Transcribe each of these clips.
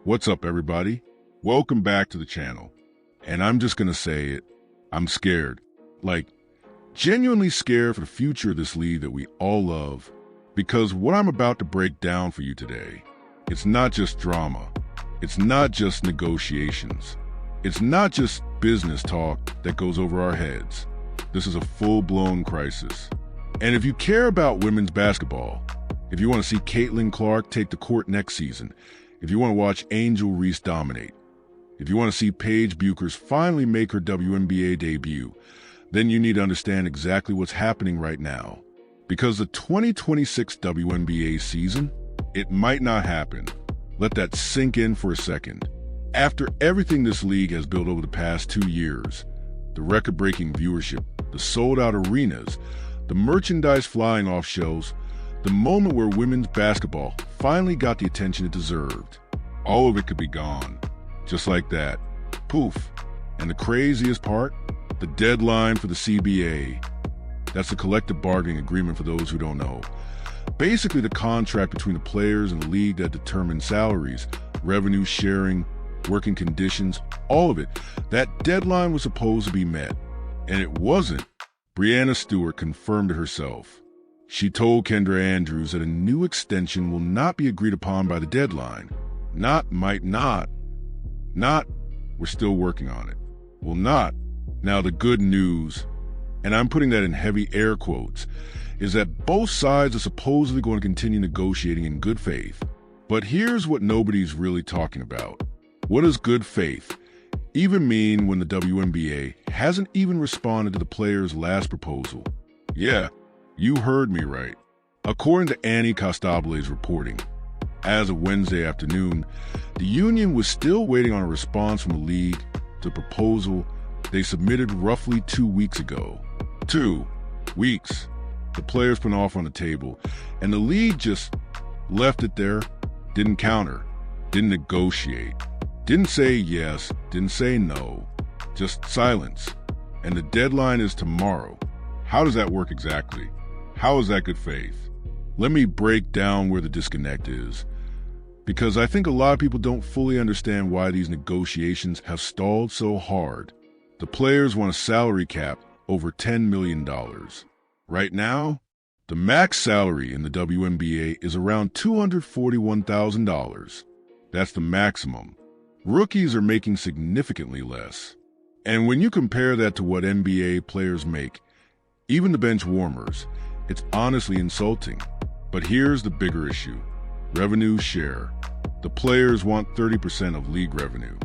What's up, everybody? Welcome back to the channel. And I'm just gonna say it, I'm scared. Like, genuinely scared for the future of this league that we all love. Because what I'm about to break down for you today, it's not just drama. It's not just negotiations. It's not just business talk that goes over our heads. This is a full-blown crisis. And if you care about women's basketball, if you want to see Caitlin Clark take the court next season, if you want to watch Angel Reese dominate, if you want to see Paige Buchers finally make her WNBA debut, then you need to understand exactly what's happening right now. Because the 2026 WNBA season, it might not happen. Let that sink in for a second. After everything this league has built over the past 2 years, the record-breaking viewership, the sold-out arenas, the merchandise flying off shelves, the moment where women's basketball finally got the attention it deserved, all of it could be gone. Just like that. Poof. And the craziest part? The deadline for the CBA. That's the collective bargaining agreement for those who don't know. Basically the contract between the players and the league that determines salaries, revenue sharing, working conditions, all of it. That deadline was supposed to be met. And it wasn't. Breanna Stewart confirmed it herself. She told Kendra Andrews that a new extension will not be agreed upon by the deadline. Might not. We're still working on it. Will not. Now the good news, and I'm putting that in heavy air quotes, is that both sides are supposedly going to continue negotiating in good faith. But here's what nobody's really talking about. What does good faith even mean when the WNBA hasn't even responded to the players' last proposal? Yeah, you heard me right. According to Annie Costable's reporting, as of Wednesday afternoon, the union was still waiting on a response from the league to the proposal they submitted roughly 2 weeks ago. 2 weeks. The players put an offer on the table, and the league just left it there, didn't counter, didn't negotiate, didn't say yes, didn't say no, just silence. And the deadline is tomorrow. How does that work exactly? How is that good faith? Let me break down where the disconnect is, because I think a lot of people don't fully understand why these negotiations have stalled so hard. The players want a salary cap over $10 million. Right now, the max salary in the WNBA is around $241,000. That's the maximum. Rookies are making significantly less. And when you compare that to what NBA players make, even the bench warmers, it's honestly insulting. But here's the bigger issue. Revenue share. The players want 30% of league revenue.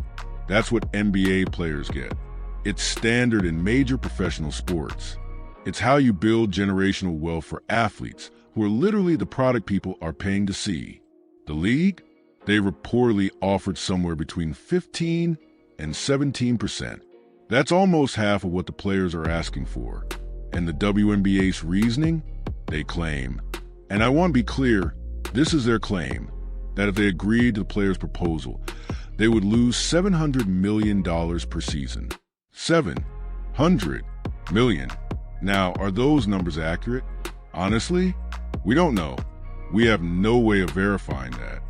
That's what NBA players get. It's standard in major professional sports. It's how you build generational wealth for athletes who are literally the product people are paying to see. The league? They reportedly offered somewhere between 15 and 17%. That's almost half of what the players are asking for. And the WNBA's reasoning? They claim, and I want to be clear, this is their claim, that if they agreed to the players' proposal, they would lose $700 million per season. 700 million. Now, are those numbers accurate? Honestly, we don't know. We have no way of verifying that.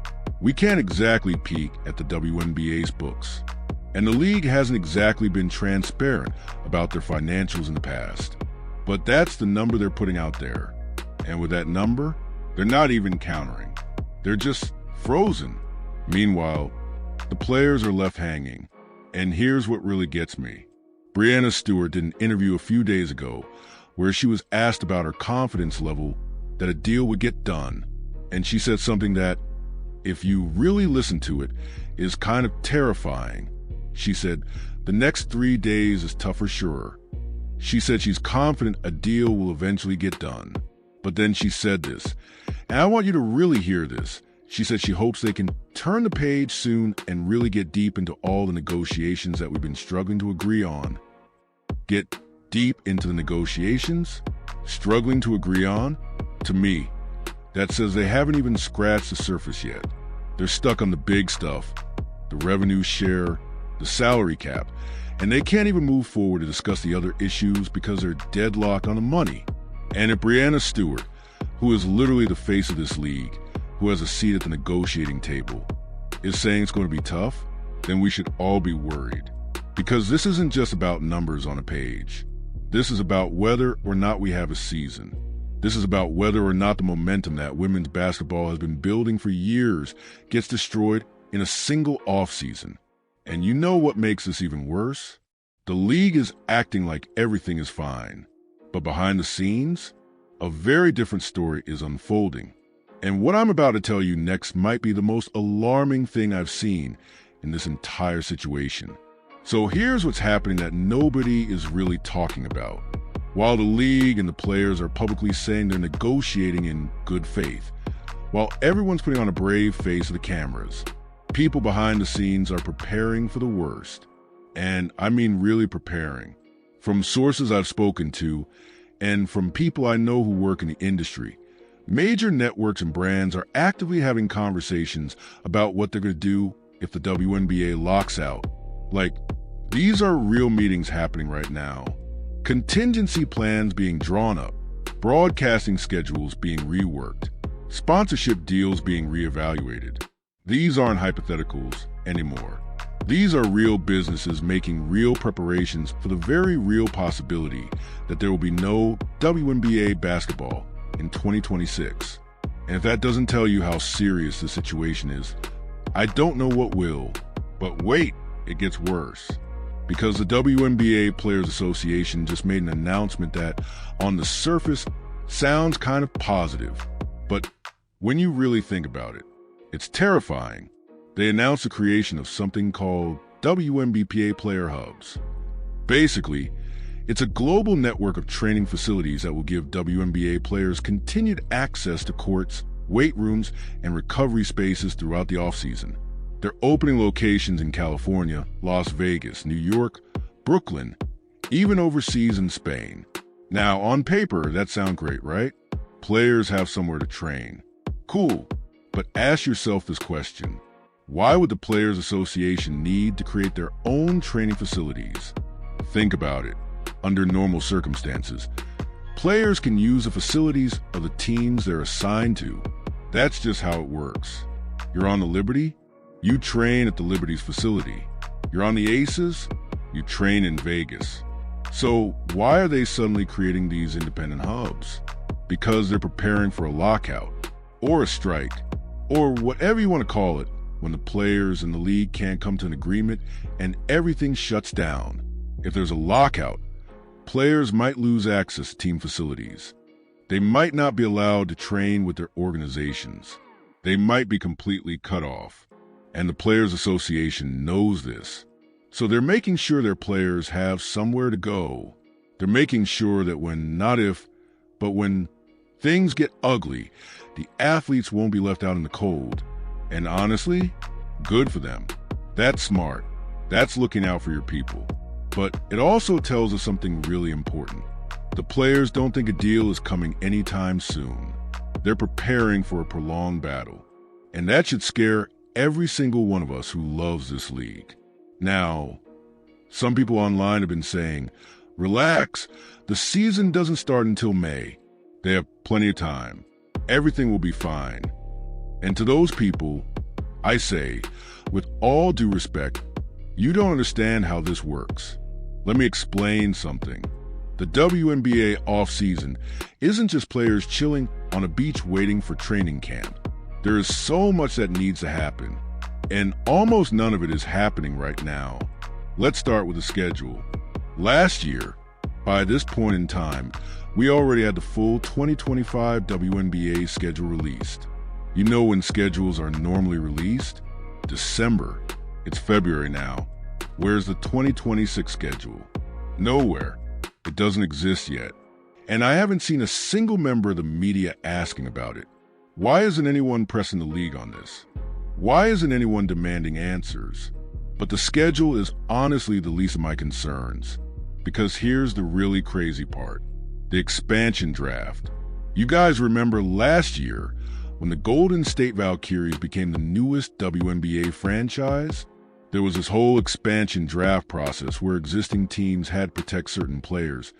We can't exactly peek at the WNBA's books. And the league hasn't exactly been transparent about their financials in the past. But that's the number they're putting out there. And with that number, they're not even countering. They're just frozen. Meanwhile, the players are left hanging. And here's what really gets me. Breanna Stewart did an interview a few days ago where she was asked about her confidence level that a deal would get done. And she said something that, if you really listen to it, is kind of terrifying. She said, the next 3 days is tough for sure. She said she's confident a deal will eventually get done. But then she said this, and I want you to really hear this. She said she hopes they can turn the page soon and really get deep into all the negotiations that we've been struggling to agree on. Get deep into the negotiations? Struggling to agree on? To me, that says they haven't even scratched the surface yet. They're stuck on the big stuff, the revenue share, the salary cap, and they can't even move forward to discuss the other issues because they're deadlocked on the money. And if Breanna Stewart, who is literally the face of this league, who has a seat at the negotiating table, is saying it's going to be tough, then we should all be worried. Because this isn't just about numbers on a page. This is about whether or not we have a season. This is about whether or not the momentum that women's basketball has been building for years gets destroyed in a single offseason. And you know what makes this even worse? The league is acting like everything is fine. But behind the scenes, a very different story is unfolding. And what I'm about to tell you next might be the most alarming thing I've seen in this entire situation. So here's what's happening that nobody is really talking about. While the league and the players are publicly saying they're negotiating in good faith, while everyone's putting on a brave face of the cameras, people behind the scenes are preparing for the worst. And I mean really preparing. From sources I've spoken to, and from people I know who work in the industry, major networks and brands are actively having conversations about what they're going to do if the WNBA locks out. Like, these are real meetings happening right now. Contingency plans being drawn up, broadcasting schedules being reworked, sponsorship deals being reevaluated. These aren't hypotheticals anymore. These are real businesses making real preparations for the very real possibility that there will be no WNBA basketball in 2026. And if that doesn't tell you how serious the situation is, I don't know what will. But wait, it gets worse. Because the WNBA Players Association just made an announcement that, on the surface, sounds kind of positive. But when you really think about it, it's terrifying. They announced the creation of something called WNBA Player Hubs. Basically, it's a global network of training facilities that will give WNBA players continued access to courts, weight rooms, and recovery spaces throughout the offseason. They're opening locations in California, Las Vegas, New York, Brooklyn, even overseas in Spain. Now, on paper, that sounds great, right? Players have somewhere to train. Cool, but ask yourself this question. Why would the Players Association need to create their own training facilities? Think about it. Under normal circumstances, players can use the facilities of the teams they're assigned to. That's just how it works. You're on the Liberty? You train at the Liberty's facility. You're on the Aces? You train in Vegas. So why are they suddenly creating these independent hubs? Because they're preparing for a lockout, or a strike, or whatever you want to call it, when the players in the league can't come to an agreement and everything shuts down. If there's a lockout, players might lose access to team facilities. They might not be allowed to train with their organizations. They might be completely cut off. And the Players Association knows this. So they're making sure their players have somewhere to go. They're making sure that when things get ugly, the athletes won't be left out in the cold. And honestly, good for them. That's smart. That's looking out for your people. But it also tells us something really important. The players don't think a deal is coming anytime soon. They're preparing for a prolonged battle. And that should scare every single one of us who loves this league. Now, some people online have been saying, relax, the season doesn't start until May. They have plenty of time. Everything will be fine. And to those people, I say, with all due respect, you don't understand how this works. Let me explain something. The WNBA offseason isn't just players chilling on a beach waiting for training camp. There is so much that needs to happen, and almost none of it is happening right now. Let's start with the schedule. Last year, by this point in time, we already had the full 2025 WNBA schedule released. You know when schedules are normally released? December. It's February now. Where's the 2026 schedule? Nowhere. It doesn't exist yet. And I haven't seen a single member of the media asking about it. Why isn't anyone pressing the league on this? Why isn't anyone demanding answers? But the schedule is honestly the least of my concerns. Because here's the really crazy part. The expansion draft. You guys remember last year when the Golden State Valkyries became the newest WNBA franchise? There was this whole expansion draft process where existing teams had to protect certain players,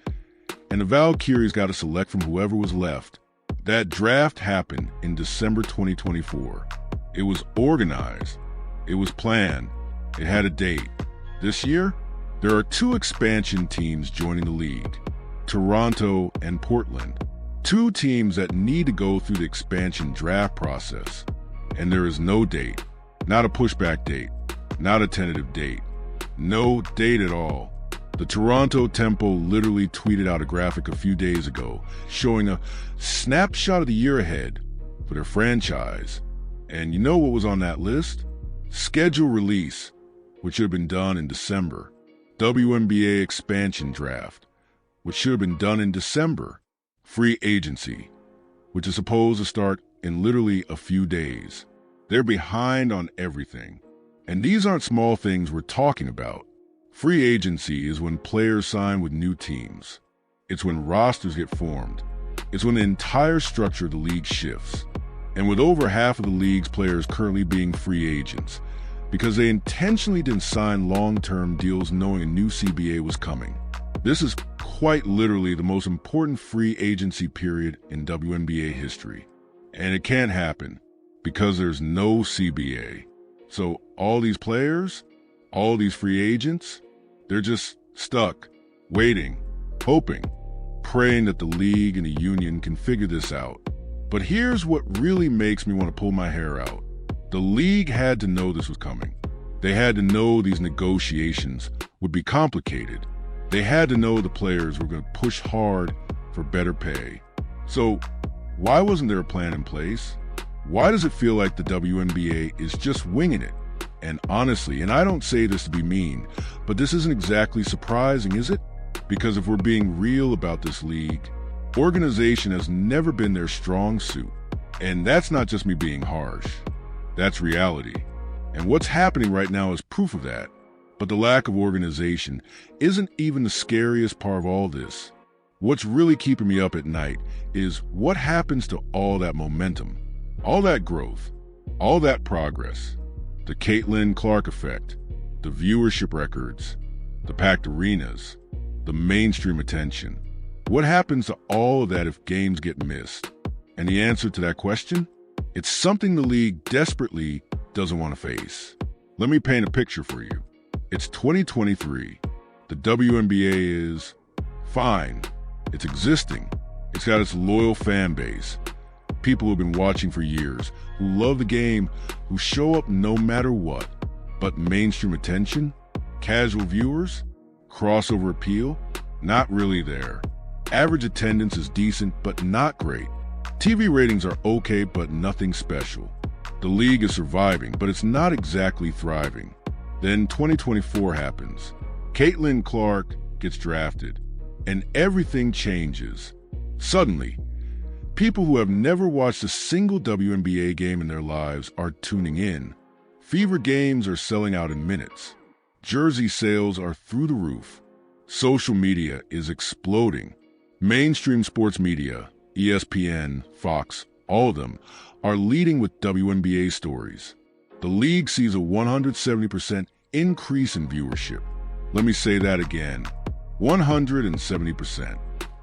and the Valkyries got to select from whoever was left. That draft happened in December 2024. It was organized. It was planned. It had a date. This year, there are two expansion teams joining the league, Toronto and Portland. Two teams that need to go through the expansion draft process. And there is no date, not a pushback date, not a tentative date, no date at all. The Toronto Tempo literally tweeted out a graphic a few days ago showing a snapshot of the year ahead for their franchise. And you know what was on that list? Schedule release, which should have been done in December. WNBA expansion draft, which should have been done in December. Free agency, which is supposed to start in literally a few days. They're behind on everything. And these aren't small things we're talking about. Free agency is when players sign with new teams. It's when rosters get formed. It's when the entire structure of the league shifts. And with over half of the league's players currently being free agents, because they intentionally didn't sign long-term deals knowing a new CBA was coming. This is quite literally the most important free agency period in WNBA history. And it can't happen because there's no CBA. So all these players, all these free agents, they're just stuck, waiting, hoping, praying that the league and the union can figure this out. But here's what really makes me want to pull my hair out. The league had to know this was coming. They had to know these negotiations would be complicated. They had to know the players were going to push hard for better pay. So why wasn't there a plan in place? Why does it feel like the WNBA is just winging it? And honestly, and I don't say this to be mean, but this isn't exactly surprising, is it? Because if we're being real about this league, organization has never been their strong suit. And that's not just me being harsh. That's reality. And what's happening right now is proof of that. But the lack of organization isn't even the scariest part of all this. What's really keeping me up at night is what happens to all that momentum, all that growth, all that progress, the Caitlin Clark effect, the viewership records, the packed arenas, the mainstream attention. What happens to all of that if games get missed? And the answer to that question? It's something the league desperately doesn't want to face. Let me paint a picture for you. It's 2023. The WNBA is fine. It's existing. It's got its loyal fan base. People who've been watching for years, who love the game, who show up no matter what. But mainstream attention? Casual viewers? Crossover appeal? Not really there. Average attendance is decent, but not great. TV ratings are okay, but nothing special. The league is surviving, but it's not exactly thriving. Then 2024 happens. Caitlin Clark gets drafted, and everything changes. Suddenly, people who have never watched a single WNBA game in their lives are tuning in. Fever games are selling out in minutes. Jersey sales are through the roof. Social media is exploding. Mainstream sports media, ESPN, Fox, all of them, are leading with WNBA stories. The league sees a 170% increase in viewership. Let me say that again. 170%.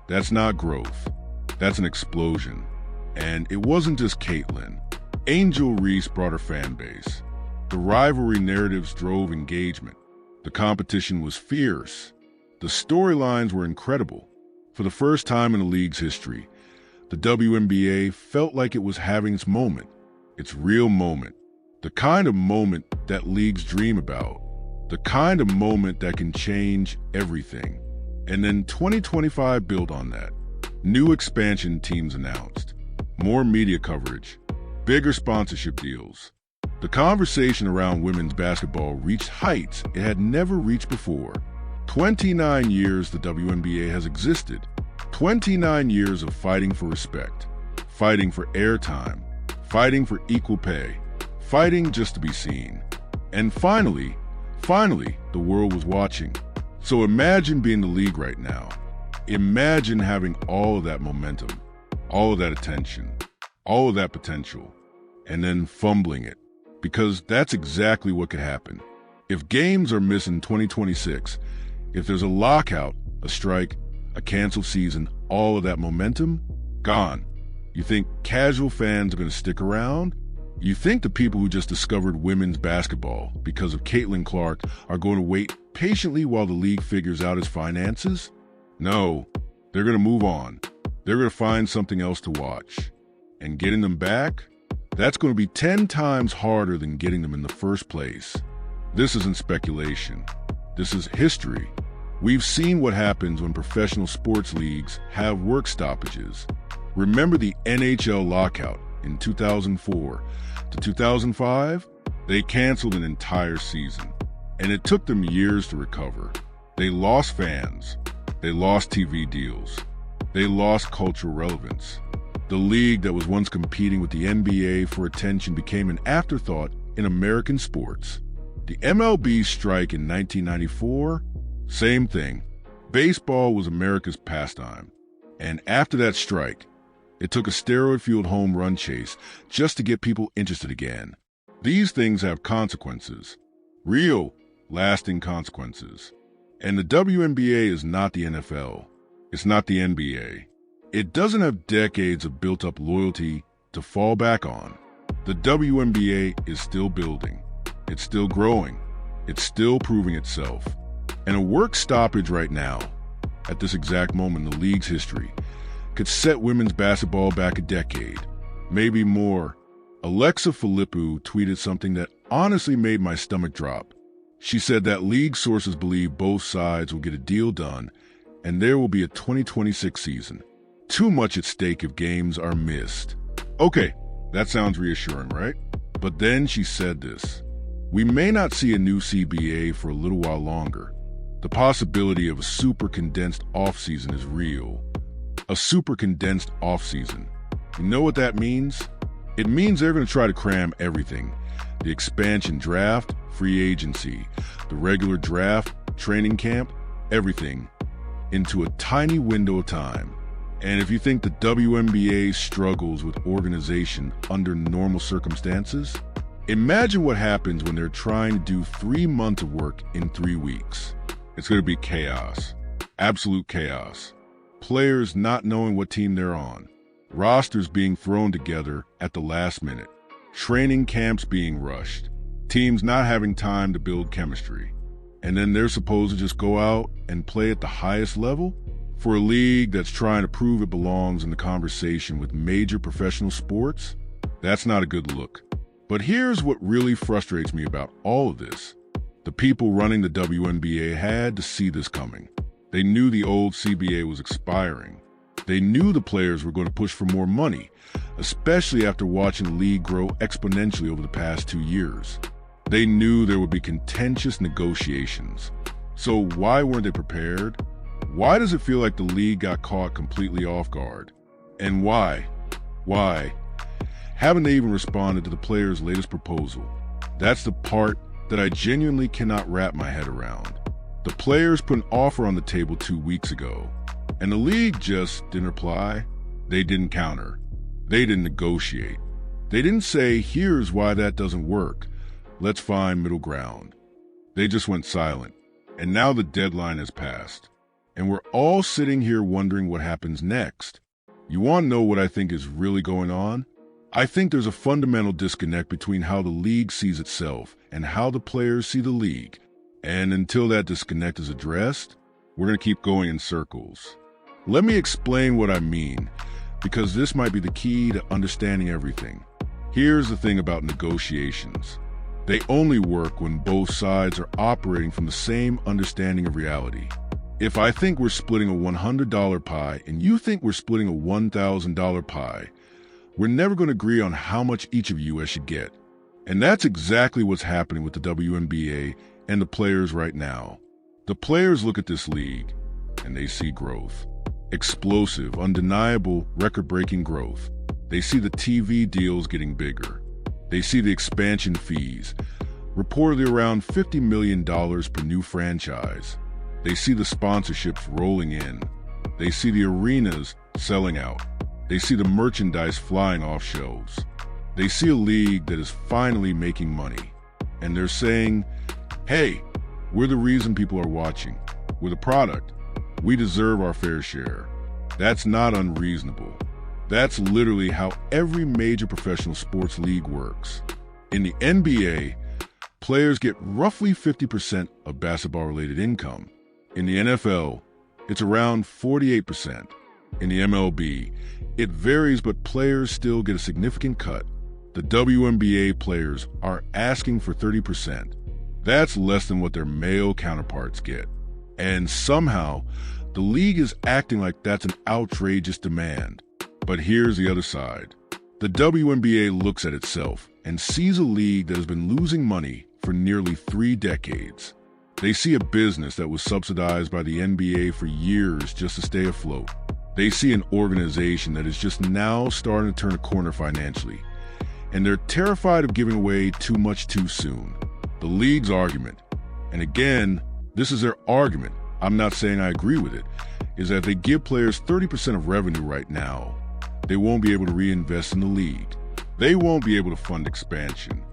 That's not growth. That's an explosion. And it wasn't just Caitlin. Angel Reese brought her fan base. The rivalry narratives drove engagement. The competition was fierce. The storylines were incredible. For the first time in the league's history, the WNBA felt like it was having its moment, its real moment, the kind of moment that leagues dream about, the kind of moment that can change everything. And then 2025 built on that. New expansion teams announced, more media coverage, bigger sponsorship deals. The conversation around women's basketball reached heights it had never reached before. 29 years the WNBA has existed. 29 years of fighting for respect, fighting for airtime, fighting for equal pay, fighting just to be seen. And finally, the world was watching. So imagine being the league right now. Imagine having all of that momentum, all of that attention, all of that potential, and then fumbling it. Because that's exactly what could happen. If games are missed in 2026, if there's a lockout, a strike, a canceled season, all of that momentum, gone. You think casual fans are going to stick around? You think the people who just discovered women's basketball because of Caitlin Clark are going to wait patiently while the league figures out its finances? No, they're going to move on. They're going to find something else to watch. And getting them back? That's going to be 10 times harder than getting them in the first place. This isn't speculation. This is history. We've seen what happens when professional sports leagues have work stoppages. Remember the NHL lockout in 2004 to 2005? They canceled an entire season, and it took them years to recover. They lost fans. They lost TV deals. They lost cultural relevance. The league that was once competing with the NBA for attention became an afterthought in American sports. The MLB strike in 1994, same thing. Baseball was America's pastime. And after that strike, it took a steroid-fueled home run chase just to get people interested again. These things have consequences. Real, lasting consequences. And the WNBA is not the NFL. It's not the NBA. It doesn't have decades of built-up loyalty to fall back on. The WNBA is still building. It's still growing. It's still proving itself. And a work stoppage right now, at this exact moment in the league's history, could set women's basketball back a decade, maybe more. Alexa Filippo tweeted something that honestly made my stomach drop. She said that league sources believe both sides will get a deal done, and there will be a 2026 season. Too much at stake if games are missed. Okay, that sounds reassuring, right? But then she said this. We may not see a new CBA for a little while longer. The possibility of a super condensed offseason is real. A super condensed offseason. You know what that means? It means they're going to try to cram everything. The expansion draft, free agency, the regular draft, training camp, everything, into a tiny window of time. And if you think the WNBA struggles with organization under normal circumstances, imagine what happens when they're trying to do 3 months of work in 3 weeks. It's going to be chaos. Absolute chaos. Players not knowing what team they're on. Rosters being thrown together at the last minute. Training camps being rushed. Teams not having time to build chemistry. And then they're supposed to just go out and play at the highest level? For a league that's trying to prove it belongs in the conversation with major professional sports? That's not a good look. But here's what really frustrates me about all of this. The people running the WNBA had to see this coming. They knew the old CBA was expiring. They knew the players were going to push for more money, especially after watching the league grow exponentially over the past 2 years. They knew there would be contentious negotiations. So why weren't they prepared? Why does it feel like the league got caught completely off guard? And why? Why haven't they even responded to the players' latest proposal? That's the part that I genuinely cannot wrap my head around. The players put an offer on the table 2 weeks ago, and the league just didn't reply. They didn't counter. They didn't negotiate. They didn't say, here's why that doesn't work. Let's find middle ground. They just went silent. And now the deadline has passed. And we're all sitting here wondering what happens next. You want to know what I think is really going on? I think there's a fundamental disconnect between how the league sees itself and how the players see the league. And until that disconnect is addressed, we're going to keep going in circles. Let me explain what I mean, because this might be the key to understanding everything. Here's the thing about negotiations. They only work when both sides are operating from the same understanding of reality. If I think we're splitting a $100 pie and you think we're splitting a $1,000 pie, we're never going to agree on how much each of you should get. And that's exactly what's happening with the WNBA and the players right now. The players look at this league and they see growth. Explosive, undeniable, record-breaking growth. They see the TV deals getting bigger. They see the expansion fees, reportedly around $50 million per new franchise. They see the sponsorships rolling in. They see the arenas selling out. They see the merchandise flying off shelves. They see a league that is finally making money. And they're saying, hey, we're the reason people are watching. We're the product. We deserve our fair share. That's not unreasonable. That's literally how every major professional sports league works. In the NBA, players get roughly 50% of basketball-related income. In the NFL, it's around 48%. In the MLB, it varies, but players still get a significant cut. The WNBA players are asking for 30%. That's less than what their male counterparts get. And somehow, the league is acting like that's an outrageous demand. But here's the other side. The WNBA looks at itself and sees a league that has been losing money for nearly 3 decades. They see a business that was subsidized by the NBA for years just to stay afloat. They see an organization that is just now starting to turn a corner financially. And they're terrified of giving away too much too soon. The league's argument, and again, this is their argument, I'm not saying I agree with it, is that if they give players 30% of revenue right now, they won't be able to reinvest in the league. They won't be able to fund expansion.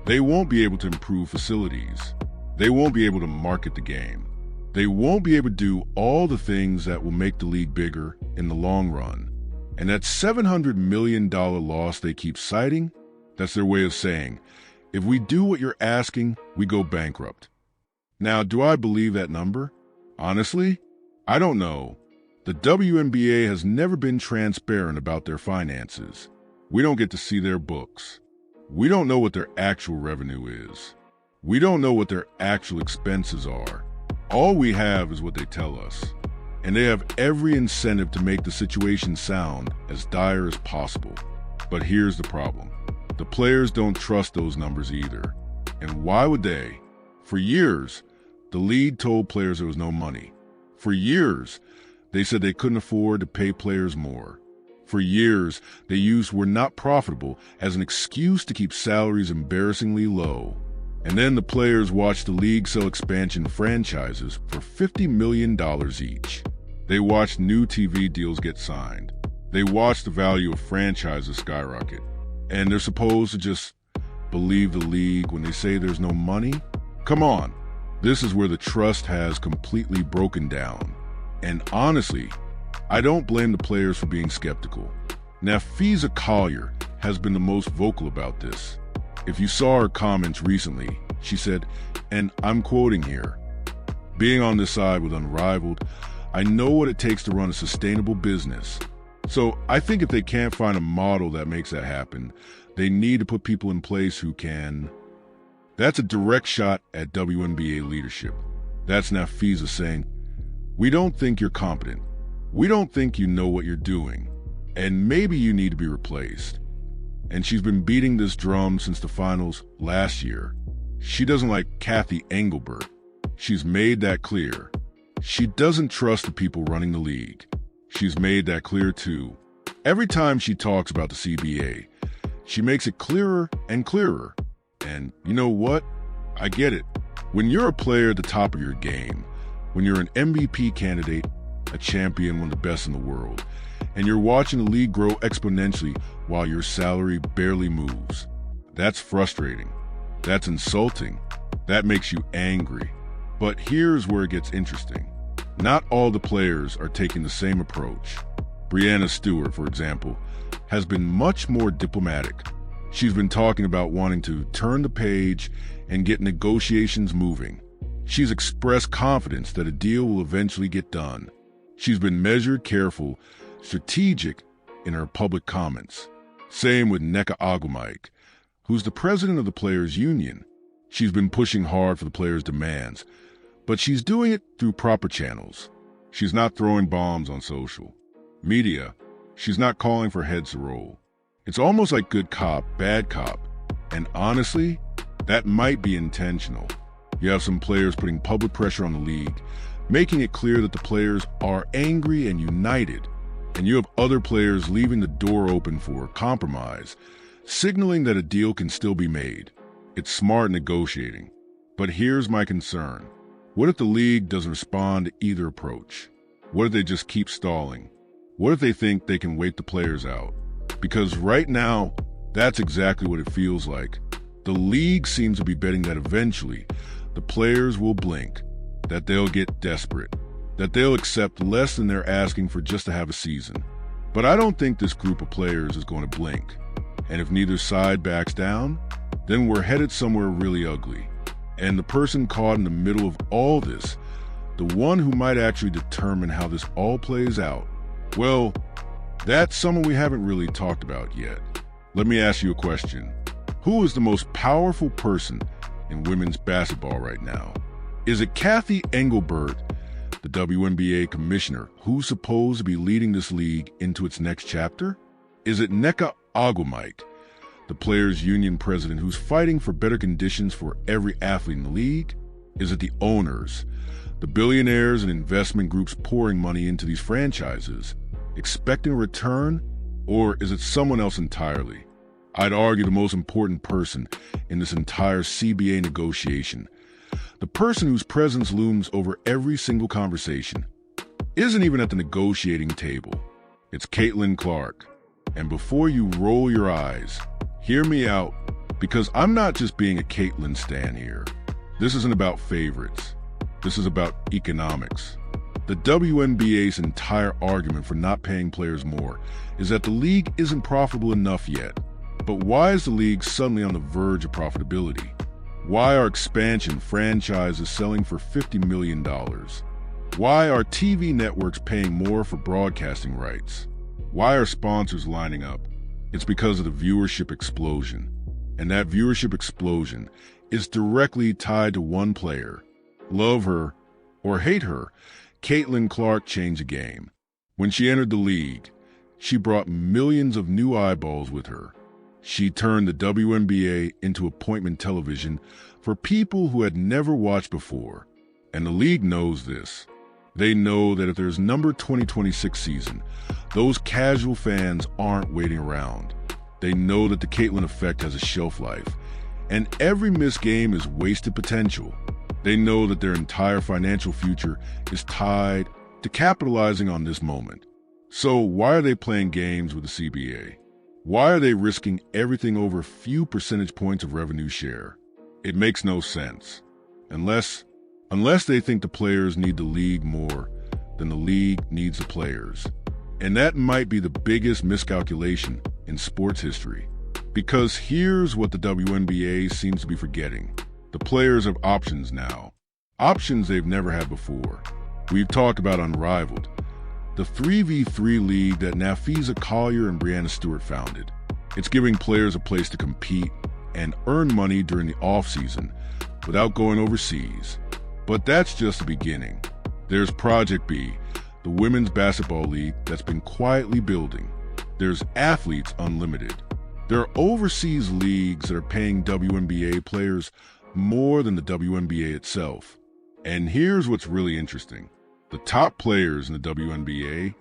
They won't be able to improve facilities. They won't be able to market the game. They won't be able to do all the things that will make the league bigger in the long run. And that $700 million loss they keep citing, that's their way of saying, if we do what you're asking, we go bankrupt. Now, do I believe that number? Honestly, I don't know. The WNBA has never been transparent about their finances. We don't get to see their books. We don't know what their actual revenue is. We don't know what their actual expenses are. All we have is what they tell us. And they have every incentive to make the situation sound as dire as possible. But here's the problem. The players don't trust those numbers either. And why would they? For years, the league told players there was no money. For years, they said they couldn't afford to pay players more. For years, they used "we're not profitable" as an excuse to keep salaries embarrassingly low. And then the players watched the league sell expansion franchises for $50 million each. They watched new TV deals get signed. They watched the value of franchises skyrocket. And they're supposed to just believe the league when they say there's no money? Come on. This is where the trust has completely broken down. And honestly, I don't blame the players for being skeptical. Napheesa Collier has been the most vocal about this. If you saw her comments recently, she said, and I'm quoting here, "Being on this side with Unrivaled, I know what it takes to run a sustainable business. So I think if they can't find a model that makes that happen, they need to put people in place who can." That's a direct shot at WNBA leadership. That's Napheesa saying, "We don't think you're competent. We don't think you know what you're doing. And maybe you need to be replaced." And she's been beating this drum since the finals last year. She doesn't like Cathy Engelbert. She's made that clear. She doesn't trust the people running the league. She's made that clear too. Every time she talks about the CBA, she makes it clearer and clearer. And you know what? I get it. When you're a player at the top of your game, when you're an MVP candidate, a champion, one of the best in the world, and you're watching the league grow exponentially while your salary barely moves, that's frustrating. That's insulting. That makes you angry. But here's where it gets interesting. Not all the players are taking the same approach. Breanna Stewart, for example, has been much more diplomatic. She's been talking about wanting to turn the page and get negotiations moving. She's expressed confidence that a deal will eventually get done. She's been measured, careful, strategic in her public comments. Same with Napheesa Collier, who's the president of the Players Union. She's been pushing hard for the players' demands, but she's doing it through proper channels. She's not throwing bombs on social media. She's not calling for heads to roll. It's almost like good cop, bad cop. And honestly, that might be intentional. You have some players putting public pressure on the league, making it clear that the players are angry and united. And you have other players leaving the door open for compromise, signaling that a deal can still be made. It's smart negotiating. But here's my concern. What if the league doesn't respond to either approach? What if they just keep stalling? What if they think they can wait the players out? Because right now, that's exactly what it feels like. The league seems to be betting that eventually the players will blink, that they'll get desperate, that they'll accept less than they're asking for just to have a season. But I don't think this group of players is going to blink. And if neither side backs down, then we're headed somewhere really ugly. And the person caught in the middle of all this, the one who might actually determine how this all plays out, well, that's someone we haven't really talked about yet. Let me ask you a question. Who is the most powerful person in women's basketball right now? Is it Cathy Engelbert, the WNBA commissioner, who's supposed to be leading this league into its next chapter? Is it Napheesa Collier, the players' union president who's fighting for better conditions for every athlete in the league? Is it the owners, the billionaires and investment groups pouring money into these franchises, expecting a return? Or is it someone else entirely? I'd argue the most important person in this entire CBA negotiation, the person whose presence looms over every single conversation, isn't even at the negotiating table. It's Caitlin Clark. And before you roll your eyes, hear me out, because I'm not just being a Caitlin stan here. This isn't about favorites. This is about economics. The WNBA's entire argument for not paying players more is that the league isn't profitable enough yet. But why is the league suddenly on the verge of profitability? Why are expansion franchises selling for $50 million? Why are TV networks paying more for broadcasting rights? Why are sponsors lining up? It's because of the viewership explosion. And that viewership explosion is directly tied to one player. Love her or hate her, Caitlin Clark changed the game. When she entered the league, she brought millions of new eyeballs with her. She turned the WNBA into appointment television for people who had never watched before. And the league knows this. They know that if there's number 2026 season, those casual fans aren't waiting around. They know that the Caitlin effect has a shelf life, and every missed game is wasted potential. They know that their entire financial future is tied to capitalizing on this moment. So why are they playing games with the CBA? Why are they risking everything over a few percentage points of revenue share? It makes no sense. Unless they think the players need the league more than the league needs the players. And that might be the biggest miscalculation in sports history. Because here's what the WNBA seems to be forgetting. The players have options now. Options they've never had before. We've talked about Unrivaled, the 3v3 league that Napheesa Collier and Breanna Stewart founded. It's giving players a place to compete and earn money during the off-season without going overseas. But that's just the beginning. There's Project B, the women's basketball league that's been quietly building. There's Athletes Unlimited. There are overseas leagues that are paying WNBA players more than the WNBA itself. And here's what's really interesting. The top players in the WNBA,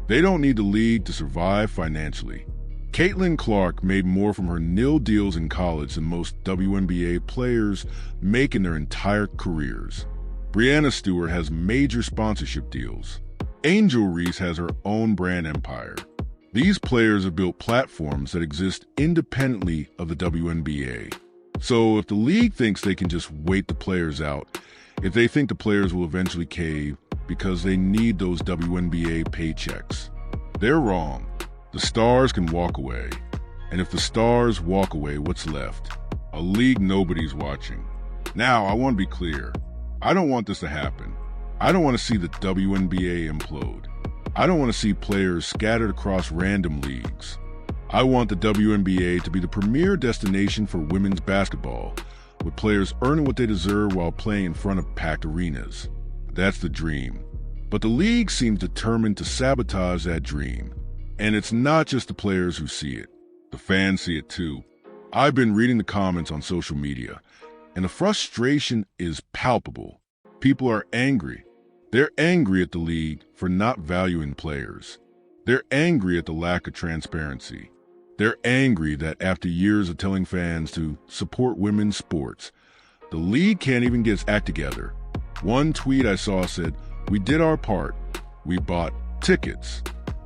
they don't need the league to survive financially. Caitlin Clark made more from her nil deals in college than most WNBA players make in their entire careers. Breanna Stewart has major sponsorship deals. Angel Reese has her own brand empire. These players have built platforms that exist independently of the WNBA. So if the league thinks they can just wait the players out, if they think the players will eventually cave because they need those WNBA paychecks, they're wrong. The stars can walk away. And if the stars walk away, what's left? A league nobody's watching. Now, I want to be clear. I don't want this to happen. I don't want to see the WNBA implode. I don't want to see players scattered across random leagues. I want the WNBA to be the premier destination for women's basketball, with players earning what they deserve while playing in front of packed arenas. That's the dream. But the league seems determined to sabotage that dream. And it's not just the players who see it. The fans see it too. I've been reading the comments on social media, and the frustration is palpable. People are angry. They're angry at the league for not valuing players. They're angry at the lack of transparency. They're angry that after years of telling fans to support women's sports, the league can't even get its act together. One tweet I saw said, "We did our part. We bought tickets.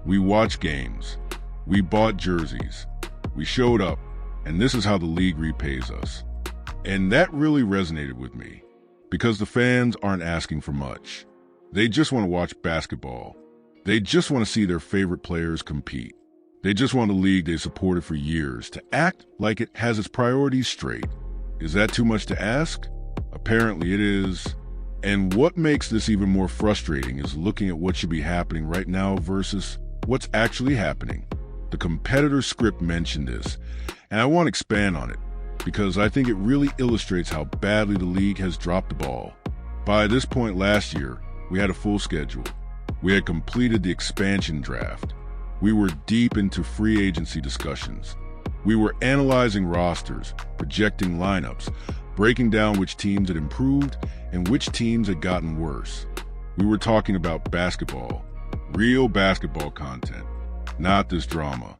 We watched games. We bought jerseys. We showed up, and this is how the league repays us." And that really resonated with me, because the fans aren't asking for much. They just want to watch basketball. They just want to see their favorite players compete. They just want a league they supported for years to act like it has its priorities straight. Is that too much to ask? Apparently it is. And what makes this even more frustrating is looking at what should be happening right now versus what's actually happening. The competitor script mentioned this, and I want to expand on it because I think it really illustrates how badly the league has dropped the ball. By this point last year, we had a full schedule. We had completed the expansion draft. We were deep into free agency discussions. We were analyzing rosters, projecting lineups, breaking down which teams had improved and which teams had gotten worse. We were talking about basketball, real basketball content, not this drama,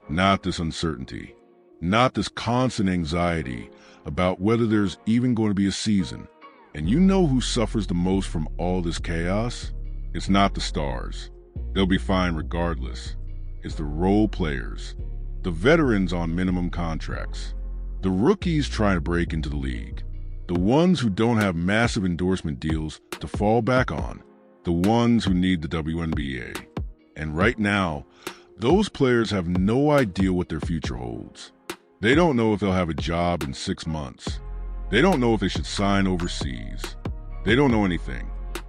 not this uncertainty, not this constant anxiety about whether there's even going to be a season. And you know who suffers the most from all this chaos? It's not the stars. They'll be fine regardless. It's the role players, the veterans on minimum contracts, the rookies trying to break into the league, the ones who don't have massive endorsement deals to fall back on, the ones who need the WNBA. And right now, those players have no idea what their future holds. They don't know if they'll have a job in 6 months. They don't know if they should sign overseas. They don't know anything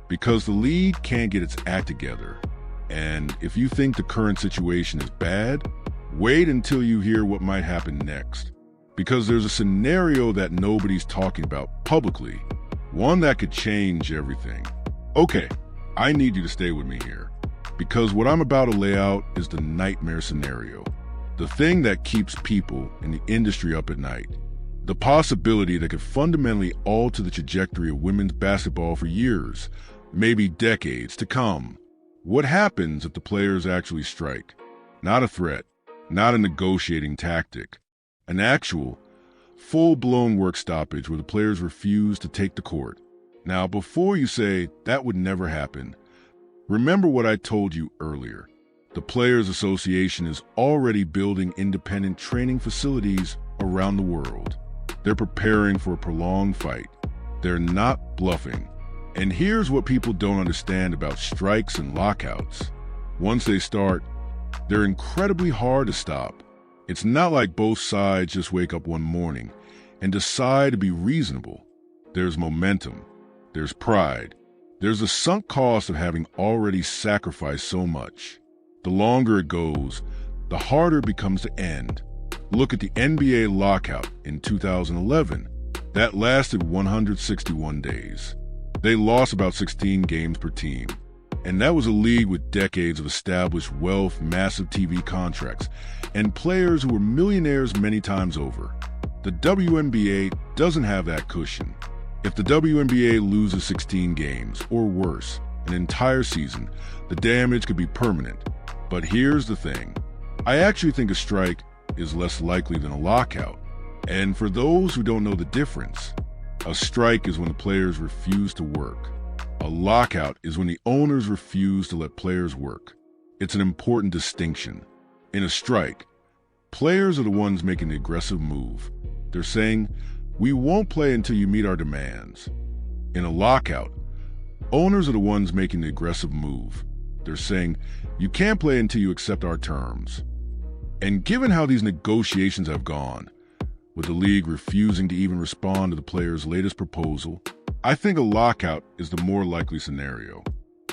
because the league can't get its act together. And if you think the current situation is bad, wait until you hear what might happen next. Because there's a scenario that nobody's talking about publicly, one that could change everything. Okay, I need you to stay with me here, because what I'm about to lay out is the nightmare scenario, the thing that keeps people in the industry up at night, the possibility that could fundamentally alter the trajectory of women's basketball for years, maybe decades to come. What happens if the players actually strike? Not a threat, not a negotiating tactic, an actual, full-blown work stoppage where the players refuse to take the court. Now, before you say that would never happen, remember what I told you earlier. The Players Association is already building independent training facilities around the world. They're preparing for a prolonged fight. They're not bluffing. And here's what people don't understand about strikes and lockouts. Once they start, they're incredibly hard to stop. It's not like both sides just wake up one morning and decide to be reasonable. There's momentum. There's pride. There's a sunk cost of having already sacrificed so much. The longer it goes, the harder it becomes to end. Look at the NBA lockout in 2011. That lasted 161 days. They lost about 16 games per team. And that was a league with decades of established wealth, massive TV contracts, and players who were millionaires many times over. The WNBA doesn't have that cushion. If the WNBA loses 16 games, or worse, an entire season, the damage could be permanent. But here's the thing. I actually think a strike is less likely than a lockout. And for those who don't know the difference, a strike is when the players refuse to work. A lockout is when the owners refuse to let players work. It's an important distinction. In a strike, players are the ones making the aggressive move. They're saying, "We won't play until you meet our demands." In a lockout, owners are the ones making the aggressive move. They're saying, "You can't play until you accept our terms." And given how these negotiations have gone, with the league refusing to even respond to the players' latest proposal, I think a lockout is the more likely scenario.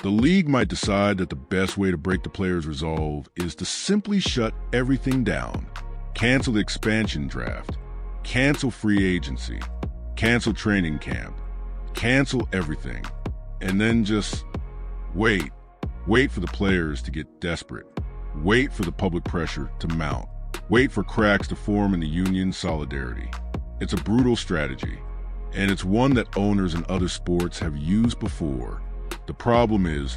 The league might decide that the best way to break the players' resolve is to simply shut everything down, cancel the expansion draft, cancel free agency, cancel training camp, cancel everything, and then just wait. Wait for the players to get desperate. Wait for the public pressure to mount. Wait for cracks to form in the union's solidarity. It's a brutal strategy, and it's one that owners in other sports have used before. The problem is,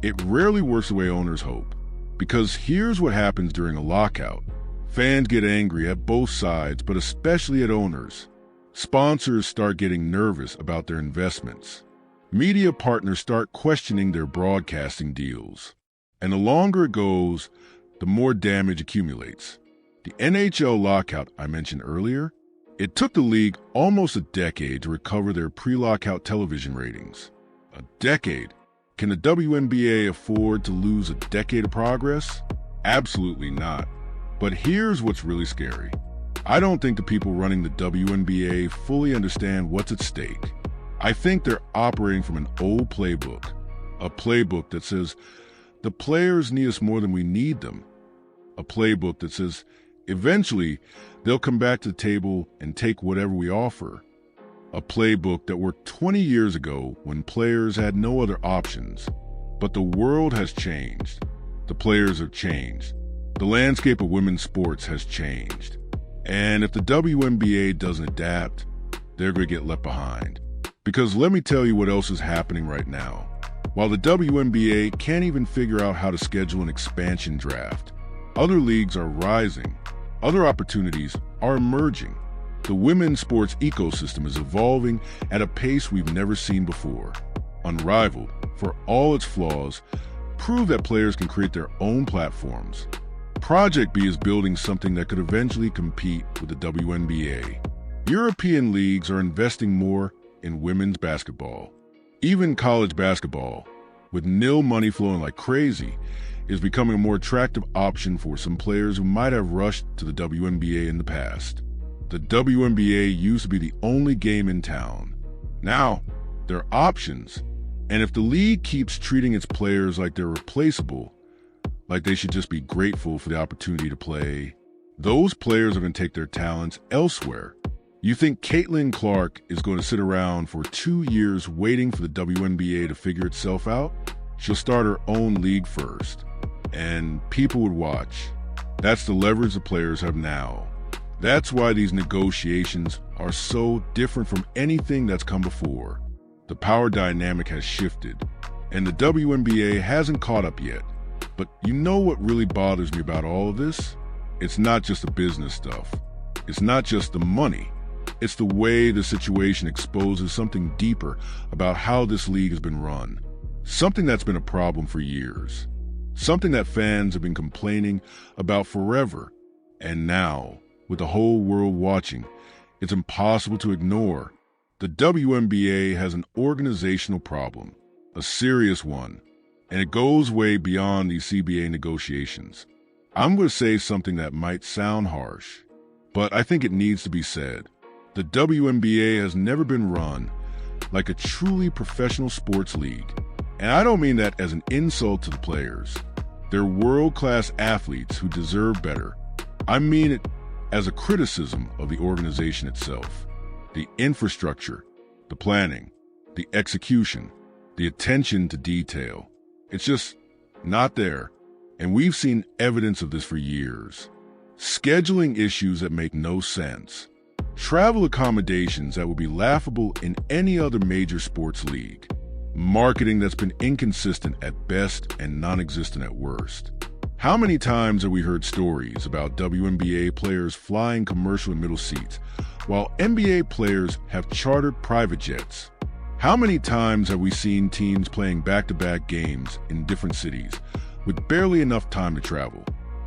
it rarely works the way owners hope. Because here's what happens during a lockout. Fans get angry at both sides, but especially at owners. Sponsors start getting nervous about their investments. Media partners start questioning their broadcasting deals. And the longer it goes, the more damage accumulates. The NHL lockout I mentioned earlier, it took the league almost a decade to recover their pre-lockout television ratings. A decade. Can the WNBA afford to lose a decade of progress? Absolutely not. But here's what's really scary. I don't think the people running the WNBA fully understand what's at stake. I think they're operating from an old playbook, a playbook that says the players need us more than we need them, a playbook that says eventually they'll come back to the table and take whatever we offer, a playbook that worked 20 years ago when players had no other options. But the world has changed. The players have changed. The landscape of women's sports has changed. And if the WNBA doesn't adapt, they're going to get left behind. Because let me tell you what else is happening right now. While the WNBA can't even figure out how to schedule an expansion draft, other leagues are rising. Other opportunities are emerging. The women's sports ecosystem is evolving at a pace we've never seen before. Unrivaled, for all its flaws, prove that players can create their own platforms. Project B is building something that could eventually compete with the WNBA. European leagues are investing more in women's basketball. Even college basketball, with nil money flowing like crazy, is becoming a more attractive option for some players who might have rushed to the WNBA in the past. The WNBA used to be the only game in town. Now, there are options. And if the league keeps treating its players like they're replaceable, like they should just be grateful for the opportunity to play, those players are going to take their talents elsewhere. You think Caitlin Clark is going to sit around for 2 years waiting for the WNBA to figure itself out? She'll start her own league first, and people would watch. That's the leverage the players have now. That's why these negotiations are so different from anything that's come before. The power dynamic has shifted, and the WNBA hasn't caught up yet. But you know what really bothers me about all of this? It's not just the business stuff. It's not just the money. It's the way the situation exposes something deeper about how this league has been run. Something that's been a problem for years. Something that fans have been complaining about forever. And now, with the whole world watching, it's impossible to ignore. The WNBA has an organizational problem, a serious one, and it goes way beyond these CBA negotiations. I'm going to say something that might sound harsh, but I think it needs to be said. The WNBA has never been run like a truly professional sports league. And I don't mean that as an insult to the players. They're world-class athletes who deserve better. I mean it as a criticism of the organization itself. The infrastructure, the planning, the execution, the attention to detail. It's just not there. And we've seen evidence of this for years. Scheduling issues that make no sense. Travel accommodations that would be laughable in any other major sports league. Marketing that's been inconsistent at best and non-existent at worst. How many times have we heard stories about WNBA players flying commercial and middle seats, while NBA players have chartered private jets? How many times have we seen teams playing back-to-back games in different cities, with barely enough time to travel?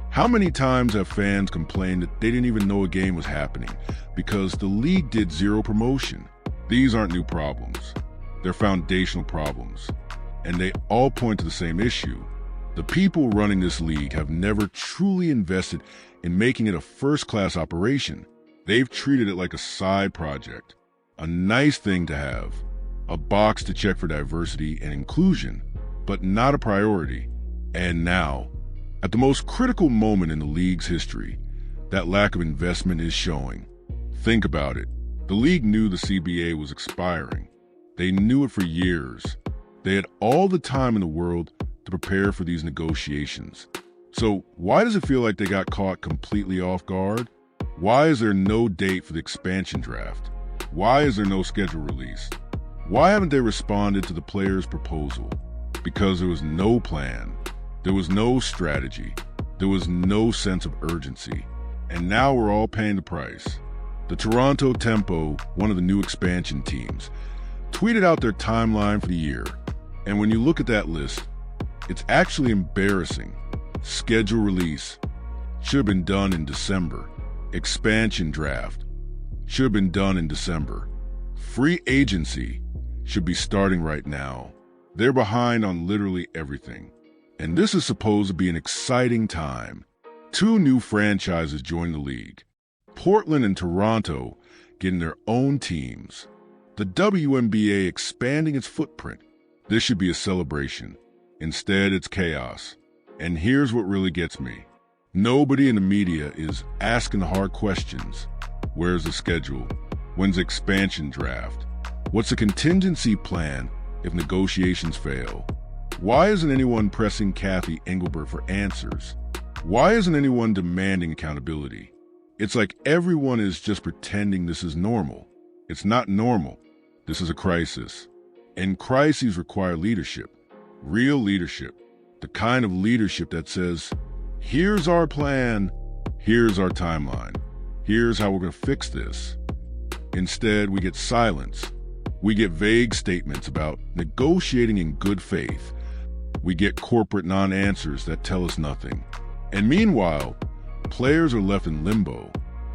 How many times have fans complained that they didn't even know a game was happening because the league did zero promotion? These aren't new problems. They're foundational problems, and they all point to the same issue. The people running this league have never truly invested in making it a first-class operation. They've treated it like a side project, a nice thing to have, a box to check for diversity and inclusion, but not a priority. And now, at the most critical moment in the league's history, that lack of investment is showing. Think about it. The league knew the CBA was expiring. They knew it for years. They had all the time in the world to prepare for these negotiations. So why does it feel like they got caught completely off guard? Why is there no date for the expansion draft? Why is there no schedule release? Why haven't they responded to the players' proposal? Because there was no plan. There was no strategy. There was no sense of urgency. And now we're all paying the price. The Toronto Tempo, one of the new expansion teams, tweeted out their timeline for the year. And when you look at that list, it's actually embarrassing. Schedule release should have been done in December. Expansion draft should have been done in December. Free agency should be starting right now. They're behind on literally everything. And this is supposed to be an exciting time. 2 new franchises join the league. Portland and Toronto getting their own teams. The WNBA expanding its footprint. This should be a celebration. Instead, it's chaos. And here's what really gets me. Nobody in the media is asking the hard questions. Where's the schedule? When's the expansion draft? What's the contingency plan if negotiations fail? Why isn't anyone pressing Cathy Engelbert for answers? Why isn't anyone demanding accountability? It's like everyone is just pretending this is normal. It's not normal. This is a crisis. And crises require leadership. Real leadership. The kind of leadership that says, here's our plan, here's our timeline, here's how we're going to fix this. Instead, we get silence. We get vague statements about negotiating in good faith. We get corporate non-answers that tell us nothing. And meanwhile, players are left in limbo.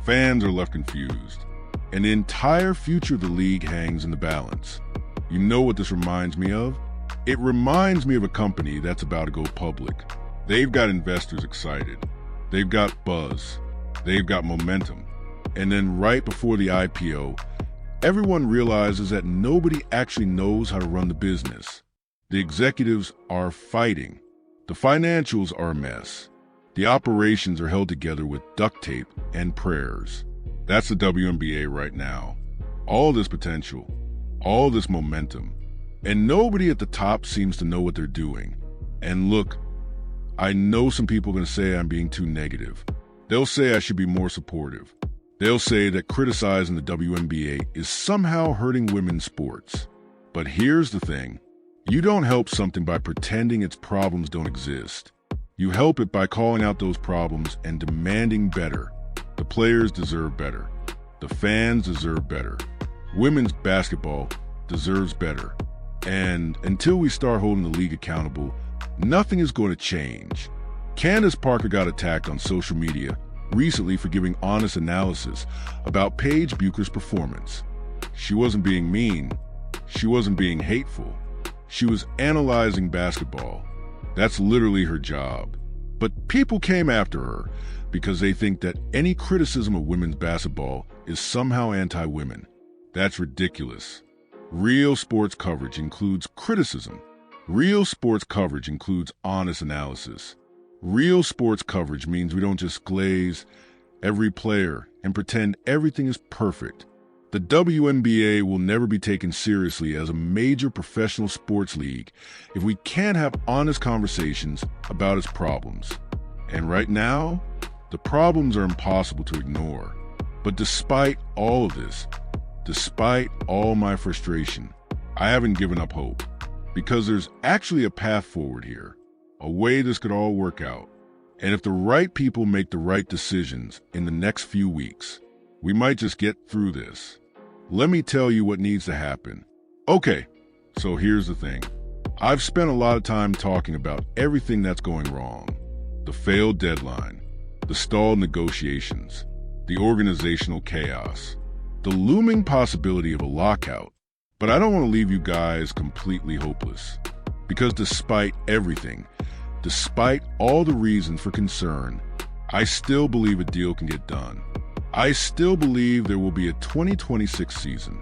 Fans are left confused. And the entire future of the league hangs in the balance. You know what this reminds me of? It reminds me of a company that's about to go public. They've got investors excited. They've got buzz. They've got momentum. And then right before the IPO, everyone realizes that nobody actually knows how to run the business. The executives are fighting. The financials are a mess. The operations are held together with duct tape and prayers. That's the WNBA right now. All this potential, all this momentum, and nobody at the top seems to know what they're doing. And look, I know some people are going to say I'm being too negative. They'll say I should be more supportive. They'll say that criticizing the WNBA is somehow hurting women's sports. But here's the thing. You don't help something by pretending its problems don't exist. You help it by calling out those problems and demanding better. The players deserve better. The fans deserve better. Women's basketball deserves better. And until we start holding the league accountable, nothing is going to change. Candace Parker got attacked on social media recently for giving honest analysis about Paige Bucher's performance. She wasn't being mean. She wasn't being hateful. She was analyzing basketball. That's literally her job. But people came after her because they think that any criticism of women's basketball is somehow anti-women. That's ridiculous. Real sports coverage includes criticism. Real sports coverage includes honest analysis. Real sports coverage means we don't just glaze every player and pretend everything is perfect. The WNBA will never be taken seriously as a major professional sports league if we can't have honest conversations about its problems. And right now, the problems are impossible to ignore. But despite all of this, despite all my frustration, I haven't given up hope. Because there's actually a path forward here, a way this could all work out. And if the right people make the right decisions in the next few weeks, we might just get through this. Let me tell you what needs to happen. Okay, so here's the thing. I've spent a lot of time talking about everything that's going wrong. The failed deadline, the stalled negotiations, the organizational chaos, the looming possibility of a lockout. But I don't want to leave you guys completely hopeless. Because despite everything, despite all the reasons for concern, I still believe a deal can get done. I still believe there will be a 2026 season.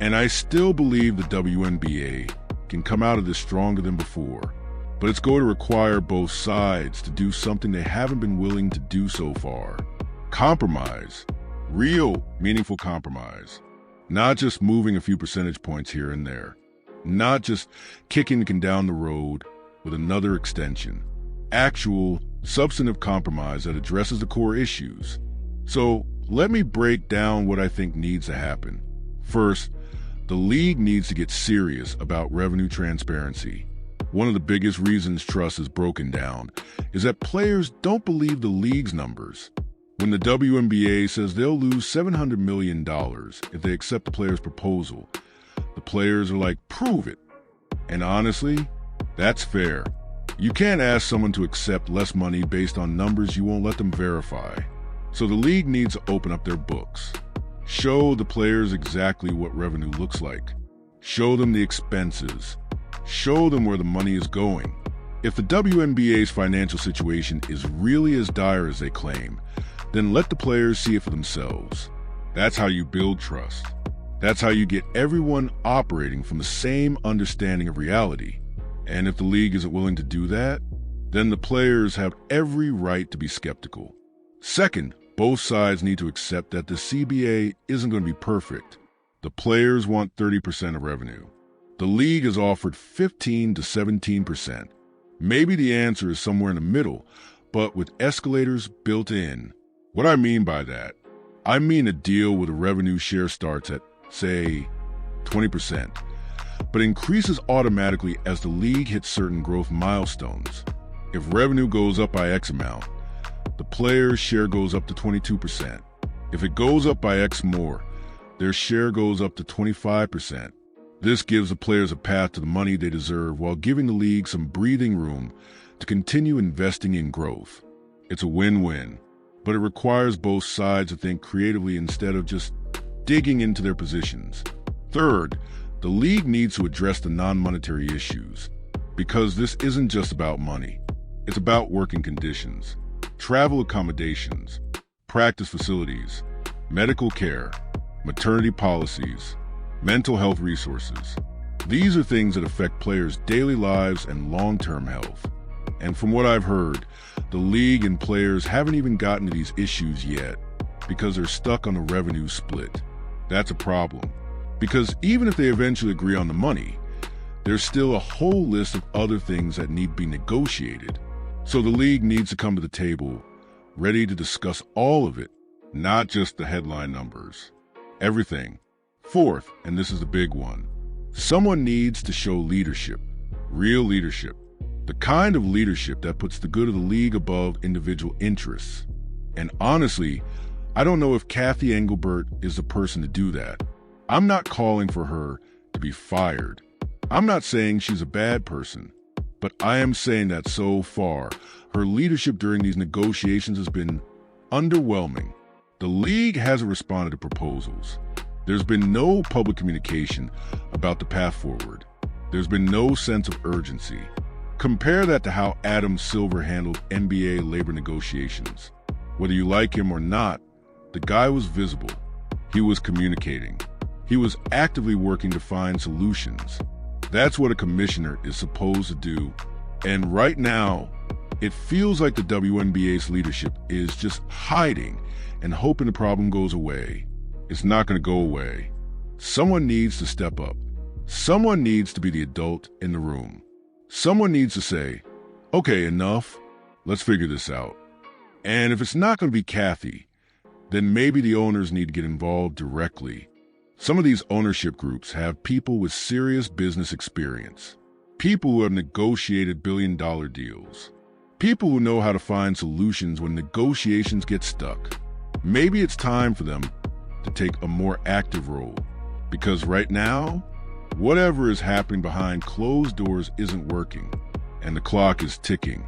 And I still believe the WNBA can come out of this stronger than before. But it's going to require both sides to do something they haven't been willing to do so far. Compromise. Real, meaningful compromise. Not just moving a few percentage points here and there. Not just kicking the can down the road with another extension. Actual, substantive compromise that addresses the core issues. So, let me break down what I think needs to happen. First, the league needs to get serious about revenue transparency. One of the biggest reasons trust is broken down is that players don't believe the league's numbers. When the WNBA says they'll lose $700 million if they accept the player's proposal, the players are like, prove it. And honestly, that's fair. You can't ask someone to accept less money based on numbers you won't let them verify. So the league needs to open up their books. Show the players exactly what revenue looks like. Show them the expenses. Show them where the money is going. If the WNBA's financial situation is really as dire as they claim, then let the players see it for themselves. That's how you build trust. That's how you get everyone operating from the same understanding of reality. And if the league isn't willing to do that, then the players have every right to be skeptical. Second, both sides need to accept that the CBA isn't going to be perfect. The players want 30% of revenue. The league has offered 15 to 17%. Maybe the answer is somewhere in the middle, but with escalators built in. What I mean by that, I mean a deal with a revenue share starts at, say, 20%, but increases automatically as the league hits certain growth milestones. If revenue goes up by X amount, the player's share goes up to 22%. If it goes up by X more, their share goes up to 25%. This gives the players a path to the money they deserve while giving the league some breathing room to continue investing in growth. It's a win-win, but it requires both sides to think creatively instead of just digging into their positions. Third, the league needs to address the non-monetary issues, because this isn't just about money. It's about working conditions, travel accommodations, practice facilities, medical care, maternity policies, mental health resources. These are things that affect players' daily lives and long-term health. And from what I've heard, the league and players haven't even gotten to these issues yet because they're stuck on a revenue split. That's a problem, because even if they eventually agree on the money, there's still a whole list of other things that need to be negotiated. So the league needs to come to the table ready to discuss all of it, not just the headline numbers. Everything. Fourth, and this is the big one, someone needs to show leadership, real leadership, the kind of leadership that puts the good of the league above individual interests. And honestly, I don't know if Cathy Engelbert is the person to do that. I'm not calling for her to be fired. I'm not saying she's a bad person, but I am saying that so far, her leadership during these negotiations has been underwhelming. The league hasn't responded to proposals. There's been no public communication about the path forward. There's been no sense of urgency. Compare that to how Adam Silver handled NBA labor negotiations. Whether you like him or not, the guy was visible. He was communicating. He was actively working to find solutions. That's what a commissioner is supposed to do. And right now, it feels like the WNBA's leadership is just hiding and hoping the problem goes away. It's not going to go away. Someone needs to step up. Someone needs to be the adult in the room. Someone needs to say, okay, enough. Let's figure this out. And if it's not going to be Cathy, then maybe the owners need to get involved directly. Some of these ownership groups have people with serious business experience, people who have negotiated billion-dollar deals, people who know how to find solutions when negotiations get stuck. Maybe it's time for them to take a more active role, because right now, whatever is happening behind closed doors isn't working, and the clock is ticking.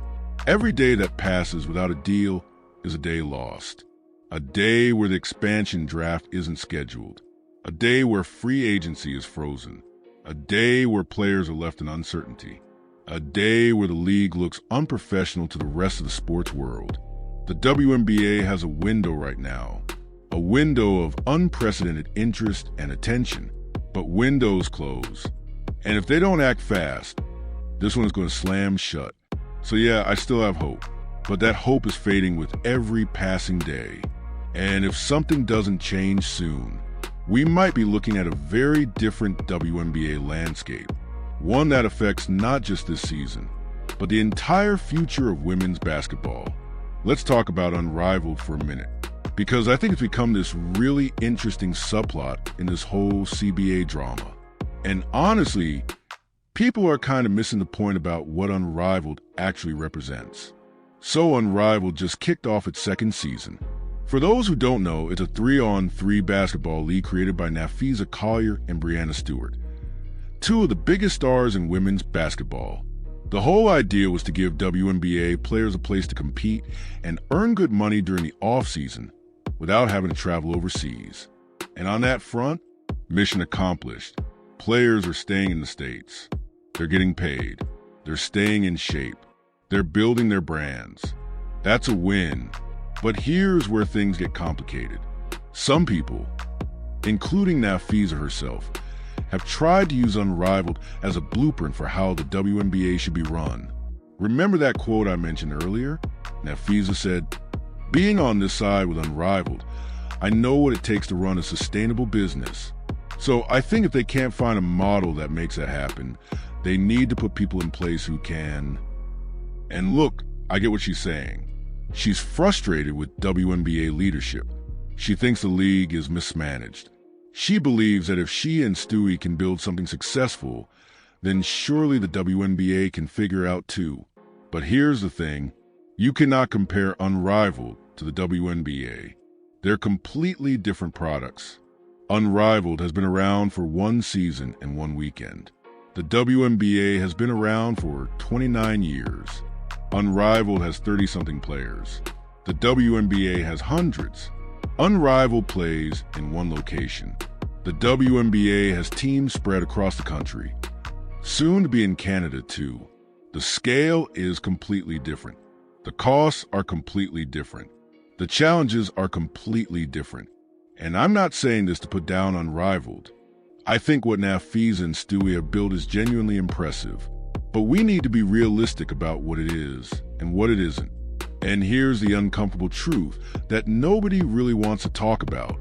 Every day that passes without a deal is a day lost. A day where the expansion draft isn't scheduled. A day where free agency is frozen. A day where players are left in uncertainty. A day where the league looks unprofessional to the rest of the sports world. The WNBA has a window right now. A window of unprecedented interest and attention. But windows close. And if they don't act fast, this one's going to slam shut. So yeah, I still have hope. But that hope is fading with every passing day. And if something doesn't change soon, we might be looking at a very different WNBA landscape. One that affects not just this season, but the entire future of women's basketball. Let's talk about Unrivaled for a minute, because I think it's become this really interesting subplot in this whole CBA drama. And honestly, people are kind of missing the point about what Unrivaled actually represents. So Unrivaled just kicked off its second season. For those who don't know, it's a 3-on-3 basketball league created by Napheesa Collier and Breanna Stewart, two of the biggest stars in women's basketball. The whole idea was to give WNBA players a place to compete and earn good money during the off-season without having to travel overseas. And on that front, mission accomplished. Players are staying in the States. They're getting paid. They're staying in shape. They're building their brands. That's a win. But here's where things get complicated. Some people, including Napheesa herself, have tried to use Unrivaled as a blueprint for how the WNBA should be run. Remember that quote I mentioned earlier? Napheesa said, "Being on this side with Unrivaled, I know what it takes to run a sustainable business." So I think if they can't find a model that makes that happen, they need to put people in place who can. And look, I get what she's saying. She's frustrated with WNBA leadership. She thinks the league is mismanaged. She believes that if she and Stewie can build something successful, then surely the WNBA can figure out too. But here's the thing. You cannot compare Unrivaled to the WNBA. They're completely different products. Unrivaled has been around for one season and one weekend. The WNBA has been around for 29 years. Unrivaled has 30-something players. The WNBA has hundreds. Unrivaled plays in one location. The WNBA has teams spread across the country. Soon to be in Canada too. The scale is completely different. The costs are completely different. The challenges are completely different. And I'm not saying this to put down Unrivaled. I think what Napheesa and Stewie have built is genuinely impressive. But we need to be realistic about what it is and what it isn't. And here's the uncomfortable truth that nobody really wants to talk about.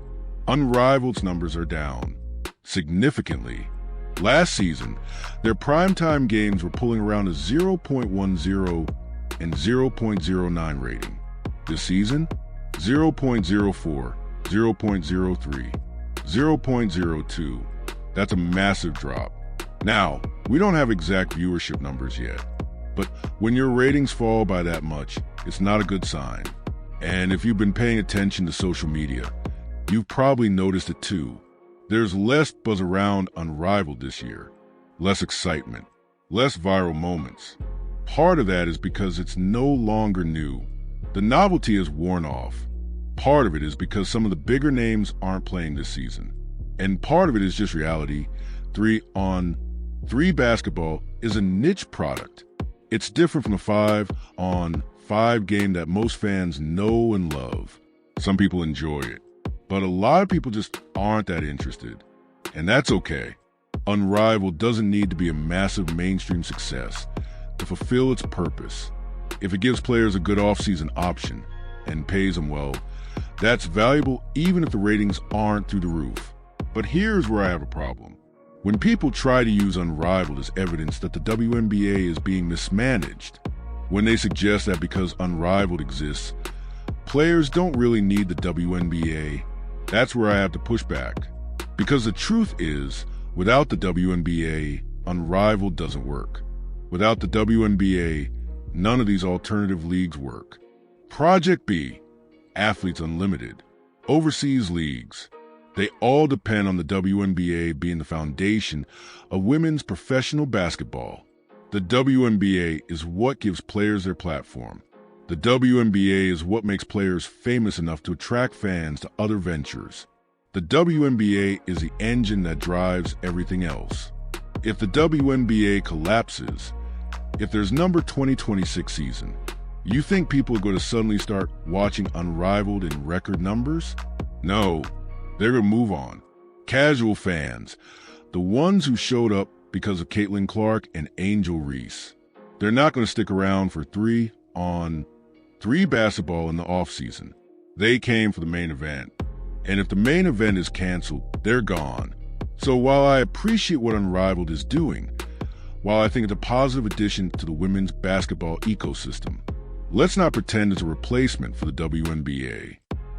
Unrivaled's numbers are down significantly. Last season, their primetime games were pulling around a 0.10 and 0.09 rating. This season, 0.04, 0.03, 0.02. That's a massive drop. Now, we don't have exact viewership numbers yet, but when your ratings fall by that much, it's not a good sign. And if you've been paying attention to social media, you've probably noticed it too. There's less buzz around Unrivaled this year, less excitement, less viral moments. Part of that is because it's no longer new. The novelty is worn off. Part of it is because some of the bigger names aren't playing this season. And part of it is just reality. 3-on-3 basketball is a niche product. It's different from the 5-on-5 game that most fans know and love. Some people enjoy it, but a lot of people just aren't that interested. And that's okay. Unrivaled doesn't need to be a massive mainstream success to fulfill its purpose. If it gives players a good off-season option and pays them well, that's valuable even if the ratings aren't through the roof. But here's where I have a problem. When people try to use Unrivaled as evidence that the WNBA is being mismanaged, when they suggest that because Unrivaled exists, players don't really need the WNBA, that's where I have to push back. Because the truth is, without the WNBA, Unrivaled doesn't work. Without the WNBA, none of these alternative leagues work. Project B, Athletes Unlimited, overseas leagues, they all depend on the WNBA being the foundation of women's professional basketball. The WNBA is what gives players their platform. The WNBA is what makes players famous enough to attract fans to other ventures. The WNBA is the engine that drives everything else. If the WNBA collapses, if there's number 2026 season, you think people are going to suddenly start watching Unrivaled in record numbers? No, they're going to move on. Casual fans, the ones who showed up because of Caitlin Clark and Angel Reese, they're not going to stick around for 3-on-3 basketball in the offseason. They came for the main event. And if the main event is canceled, they're gone. So while I appreciate what Unrivaled is doing, while I think it's a positive addition to the women's basketball ecosystem, let's not pretend it's a replacement for the WNBA.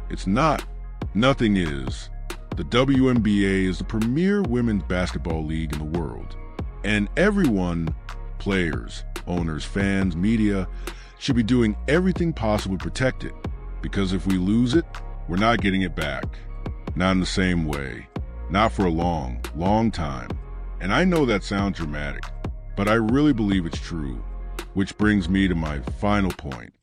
It's not. Nothing is. The WNBA is the premier women's basketball league in the world. And everyone, players, owners, fans, media, should be doing everything possible to protect it. Because if we lose it, we're not getting it back. Not in the same way. Not for a long, long time. And I know that sounds dramatic, but I really believe it's true. Which brings me to my final point.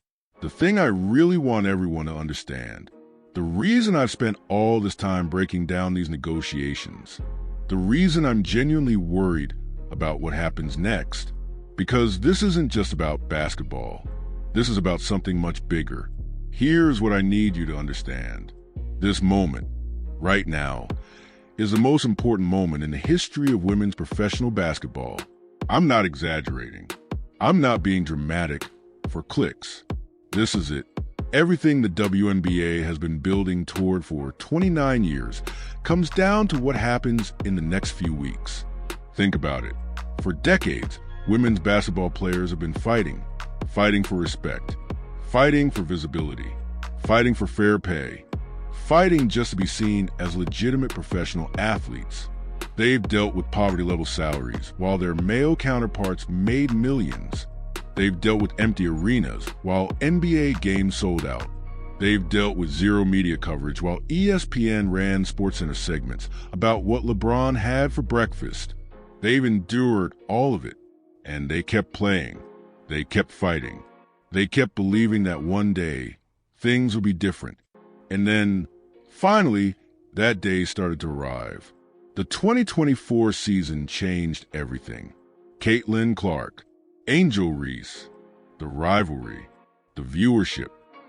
The thing I really want everyone to understand. The reason I've spent all this time breaking down these negotiations, the reason I'm genuinely worried about what happens next. Because this isn't just about basketball. This is about something much bigger. Here's what I need you to understand. This moment, right now, is the most important moment in the history of women's professional basketball. I'm not exaggerating. I'm not being dramatic for clicks. This is it. Everything the WNBA has been building toward for 29 years comes down to what happens in the next few weeks. Think about it. For decades, women's basketball players have been fighting for respect, fighting for visibility, fighting for fair pay, fighting just to be seen as legitimate professional athletes. They've dealt with poverty-level salaries while their male counterparts made millions. They've dealt with empty arenas while NBA games sold out. They've dealt with zero media coverage while ESPN ran SportsCenter segments about what LeBron had for breakfast. They've endured all of it, and they kept playing. They kept fighting. They kept believing that one day things would be different. And then, finally, that day started to arrive. The 2024 season changed everything. Caitlin Clark, Angel Reese, the rivalry, the viewership,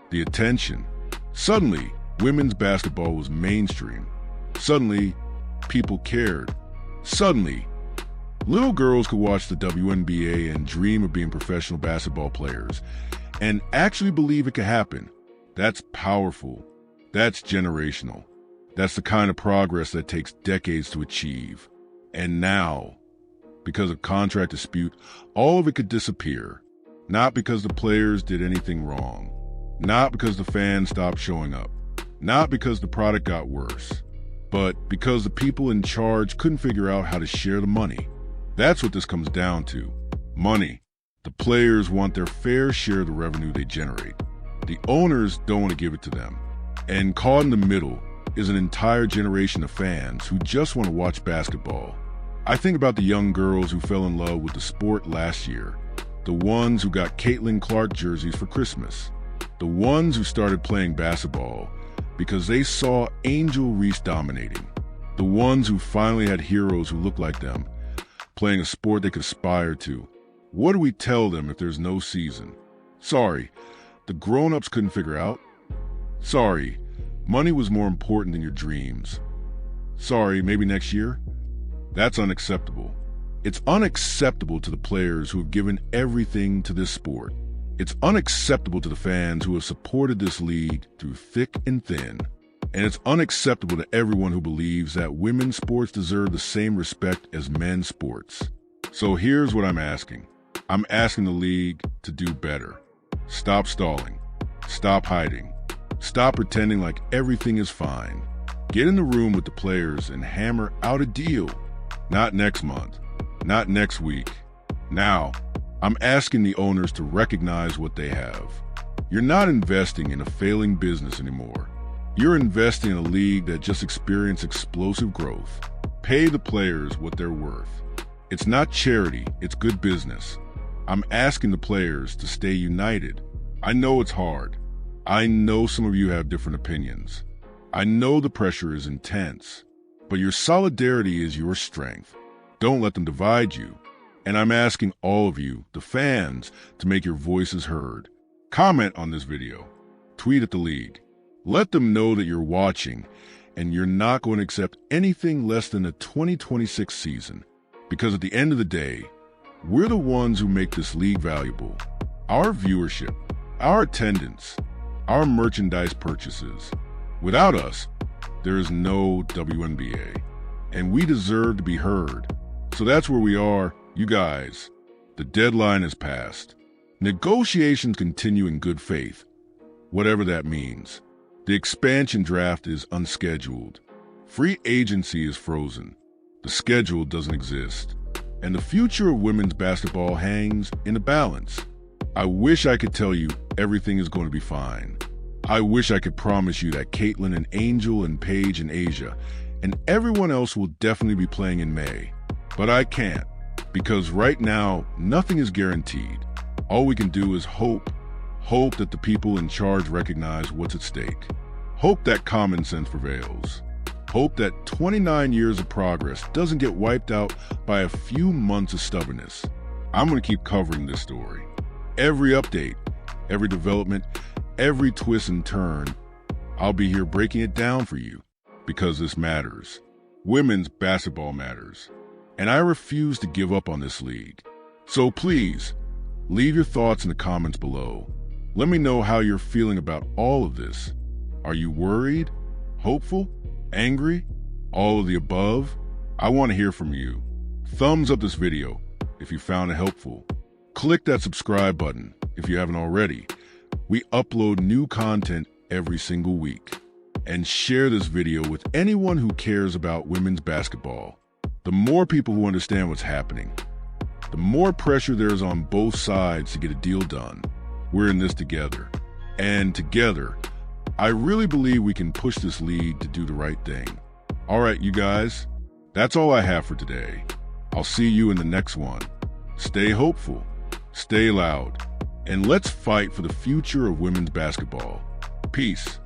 the attention. Suddenly, women's basketball was mainstream. Suddenly, people cared. Suddenly, little girls could watch the WNBA and dream of being professional basketball players and actually believe it could happen. That's powerful. That's generational. That's the kind of progress that takes decades to achieve. And now, because of contract dispute, all of it could disappear. Not because the players did anything wrong. Not because the fans stopped showing up. Not because the product got worse. But because the people in charge couldn't figure out how to share the money. That's what this comes down to. Money. The players want their fair share of the revenue they generate. The owners don't want to give it to them. And caught in the middle is an entire generation of fans who just want to watch basketball. I think about the young girls who fell in love with the sport last year. The ones who got Caitlin Clark jerseys for Christmas. The ones who started playing basketball because they saw Angel Reese dominating. The ones who finally had heroes who looked like them, playing a sport they could aspire to. What do we tell them if there's no season? Sorry, the grown-ups couldn't figure out. Sorry, money was more important than your dreams. Sorry, maybe next year? That's unacceptable. It's unacceptable to the players who have given everything to this sport. It's unacceptable to the fans who have supported this league through thick and thin. And it's unacceptable to everyone who believes that women's sports deserve the same respect as men's sports. So here's what I'm asking. I'm asking the league to do better. Stop stalling. Stop hiding. Stop pretending like everything is fine. Get in the room with the players and hammer out a deal. Not next month. Not next week. Now, I'm asking the owners to recognize what they have. You're not investing in a failing business anymore. You're investing in a league that just experienced explosive growth. Pay the players what they're worth. It's not charity, it's good business. I'm asking the players to stay united. I know it's hard. I know some of you have different opinions. I know the pressure is intense. But your solidarity is your strength. Don't let them divide you. And I'm asking all of you, the fans, to make your voices heard. Comment on this video. Tweet at the league. Let them know that you're watching and you're not going to accept anything less than the 2026 season. Because at the end of the day, we're the ones who make this league valuable. Our viewership, our attendance, our merchandise purchases. Without us, there is no WNBA, and we deserve to be heard. So that's where we are, you guys. The deadline is passed. Negotiations continue in good faith, whatever that means. The expansion draft is unscheduled. Free agency is frozen. The schedule doesn't exist. And the future of women's basketball hangs in a balance. I wish I could tell you everything is going to be fine. I wish I could promise you that Caitlin and Angel and Paige and Asia and everyone else will definitely be playing in May. But I can't, because right now, nothing is guaranteed. All we can do is hope that the people in charge recognize what's at stake. Hope that common sense prevails. Hope that 29 years of progress doesn't get wiped out by a few months of stubbornness. I'm going to keep covering this story. Every update, every development, every twist and turn, I'll be here breaking it down for you because this matters. Women's basketball matters. And I refuse to give up on this league. So please, leave your thoughts in the comments below. Let me know how you're feeling about all of this. Are you worried, hopeful, angry, all of the above? I want to hear from you. Thumbs up this video if you found it helpful. Click that subscribe button if you haven't already. We upload new content every single week. And share this video with anyone who cares about women's basketball. The more people who understand what's happening, the more pressure there is on both sides to get a deal done. We're in this together. And together, I really believe we can push this league to do the right thing. All right, you guys, that's all I have for today. I'll see you in the next one. Stay hopeful, stay loud, and let's fight for the future of women's basketball. Peace.